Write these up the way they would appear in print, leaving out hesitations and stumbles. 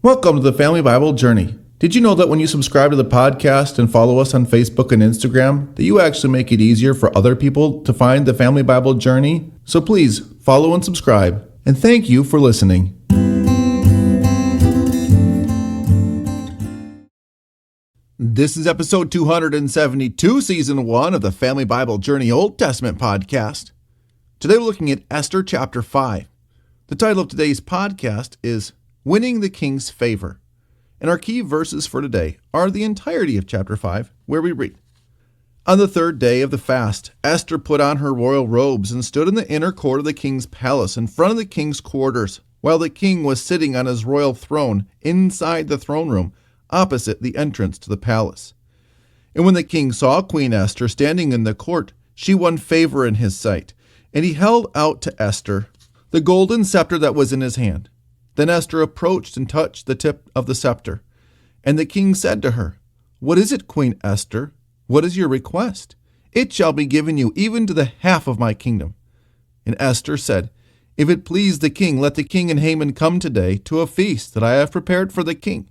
Welcome to the Family Bible Journey. Did you know that when you subscribe to the podcast and follow us on Facebook and Instagram, that you actually make it easier for other people to find the Family Bible Journey? So please follow and subscribe. And thank you for listening. This is episode 272, season 1 of the Family Bible Journey Old Testament podcast. Today we're looking at Esther chapter 5. The title of today's podcast is Winning the King's Favor. And our key verses for today are the entirety of chapter 5, where we read, On the third day of the fast, Esther put on her royal robes and stood in the inner court of the king's palace in front of the king's quarters, while the king was sitting on his royal throne inside the throne room, opposite the entrance to the palace. And when the king saw Queen Esther standing in the court, she won favor in his sight, and he held out to Esther the golden scepter that was in his hand. Then Esther approached and touched the tip of the scepter. And the king said to her, What is it, Queen Esther? What is your request? It shall be given you even to the half of my kingdom. And Esther said, If it please the king, let the king and Haman come today to a feast that I have prepared for the king.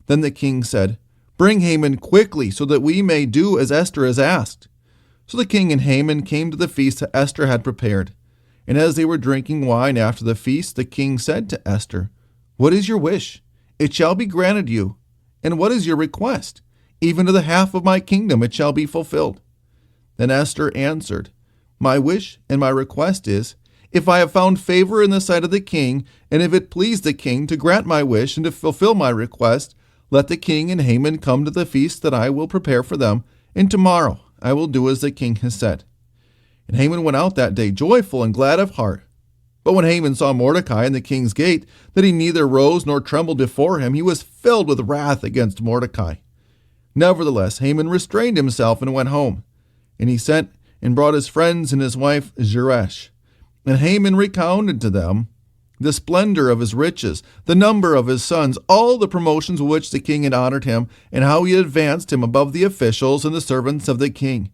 Then the king said, Bring Haman quickly, so that we may do as Esther has asked. So the king and Haman came to the feast that Esther had prepared. And as they were drinking wine after the feast, the king said to Esther, What is your wish? It shall be granted you. And what is your request? Even to the half of my kingdom it shall be fulfilled. Then Esther answered, My wish and my request is, if I have found favor in the sight of the king, and if it please the king to grant my wish and to fulfill my request, let the king and Haman come to the feast that I will prepare for them, and tomorrow I will do as the king has said. And Haman went out that day joyful and glad of heart. But when Haman saw Mordecai in the king's gate, that he neither rose nor trembled before him, he was filled with wrath against Mordecai. Nevertheless, Haman restrained himself and went home. And he sent and brought his friends and his wife Zeresh. And Haman recounted to them the splendor of his riches, the number of his sons, all the promotions with which the king had honored him, and how he had advanced him above the officials and the servants of the king.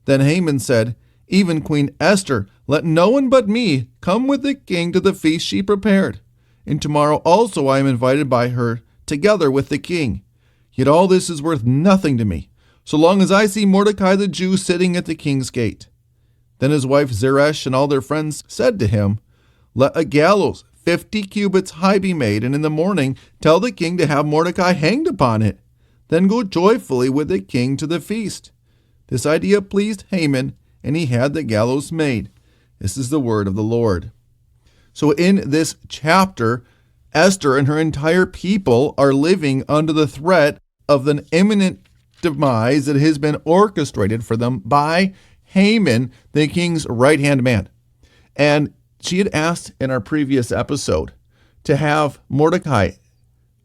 Then Haman said, Even Queen Esther, let no one but me come with the king to the feast she prepared. And tomorrow also I am invited by her, together with the king. Yet all this is worth nothing to me, so long as I see Mordecai the Jew sitting at the king's gate. Then his wife Zeresh and all their friends said to him, Let a gallows 50 cubits high be made, and in the morning tell the king to have Mordecai hanged upon it. Then go joyfully with the king to the feast. This idea pleased Haman, and he had the gallows made. This is the word of the Lord. So in this chapter, Esther and her entire people are living under the threat of an imminent demise that has been orchestrated for them by Haman, the king's right-hand man. And she had asked in our previous episode to have Mordecai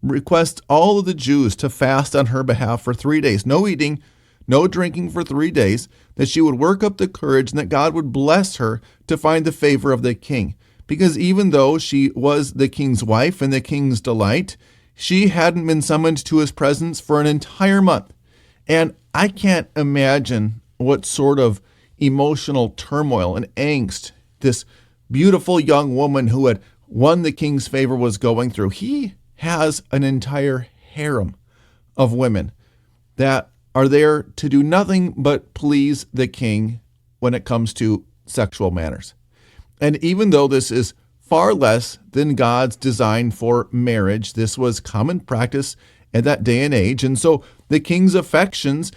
request all of the Jews to fast on her behalf for 3 days. No eating, no drinking for 3 days, that she would work up the courage and that God would bless her to find the favor of the king. Because even though she was the king's wife and the king's delight, she hadn't been summoned to his presence for an entire month. And I can't imagine what sort of emotional turmoil and angst this beautiful young woman who had won the king's favor was going through. He has an entire harem of women that are there to do nothing but please the king when it comes to sexual matters. And even though this is far less than God's design for marriage, this was common practice at that day and age. And so the king's affections,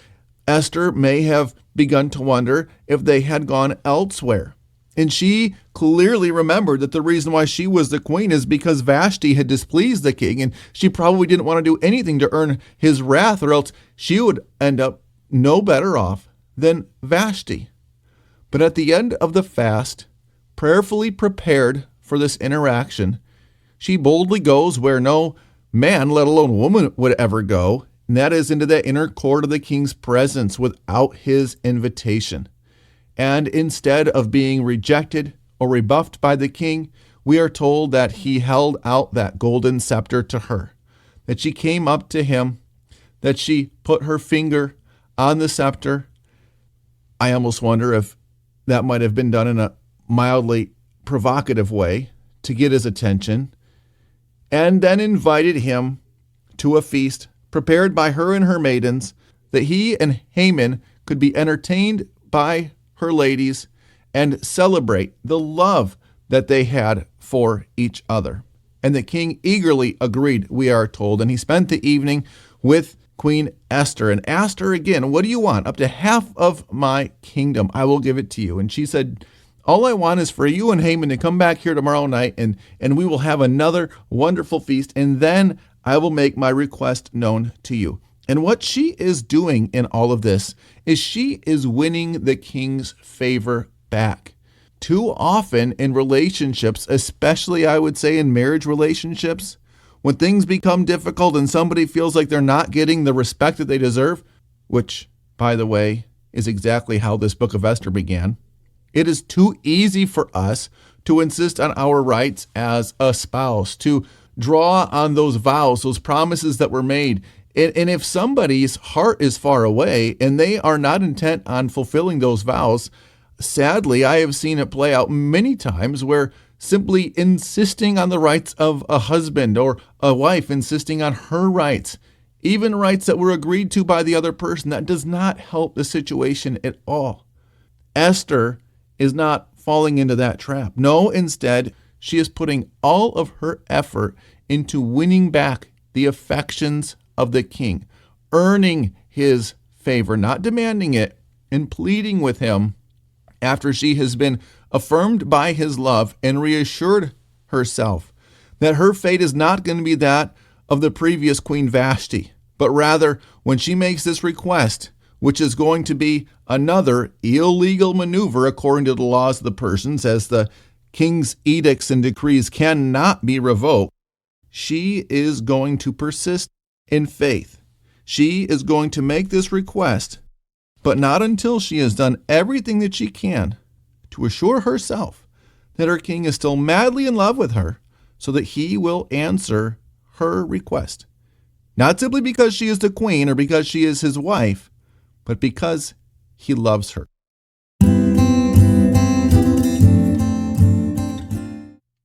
Esther may have begun to wonder if they had gone elsewhere. And she clearly remembered that the reason why she was the queen is because Vashti had displeased the king, and she probably didn't want to do anything to earn his wrath, or else she would end up no better off than Vashti. But at the end of the fast, prayerfully prepared for this interaction, she boldly goes where no man, let alone woman, would ever go, and that is into the inner court of the king's presence without his invitation. And instead of being rejected or rebuffed by the king, we are told that he held out that golden scepter to her, that she came up to him, that she put her finger on the scepter. I almost wonder if that might have been done in a mildly provocative way to get his attention. and then invited him to a feast prepared by her and her maidens, that he and Haman could be entertained by her ladies and celebrate the love that they had for each other. And the king eagerly agreed, we are told, and he spent the evening with Queen Esther and asked her again, what do you want? Up to half of my kingdom, I will give it to you. And she said, all I want is for you and Haman to come back here tomorrow night, and we will have another wonderful feast, and then I will make my request known to you. And what she is doing in all of this is she is winning the king's favor back. Too often in relationships, especially I would say in marriage relationships, when things become difficult and somebody feels like they're not getting the respect that they deserve, which, by the way, is exactly how this book of Esther began, it is too easy for us to insist on our rights as a spouse, to draw on those vows, those promises that were made. And if somebody's heart is far away and they are not intent on fulfilling those vows, sadly, I have seen it play out many times where simply insisting on the rights of a husband or a wife, insisting on her rights, even rights that were agreed to by the other person, that does not help the situation at all. Esther is not falling into that trap. No, instead, she is putting all of her effort into winning back the affections of the king, earning his favor, not demanding it, and pleading with him after she has been affirmed by his love and reassured herself that her fate is not going to be that of the previous Queen Vashti, but rather when she makes this request, which is going to be another illegal maneuver according to the laws of the Persians, as the king's edicts and decrees cannot be revoked, she is going to persist in faith. She is going to make this request, but not until she has done everything that she can to assure herself that her king is still madly in love with her, so that he will answer her request. Not simply because she is the queen or because she is his wife, but because he loves her.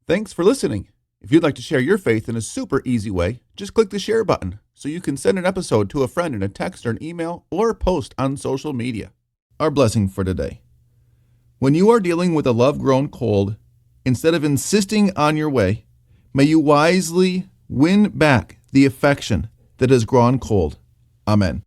Thanks for listening. If you'd like to share your faith in a super easy way, just click the share button so you can send an episode to a friend in a text or an email or post on social media. Our blessing for today. When you are dealing with a love grown cold, instead of insisting on your way, may you wisely win back the affection that has grown cold. Amen.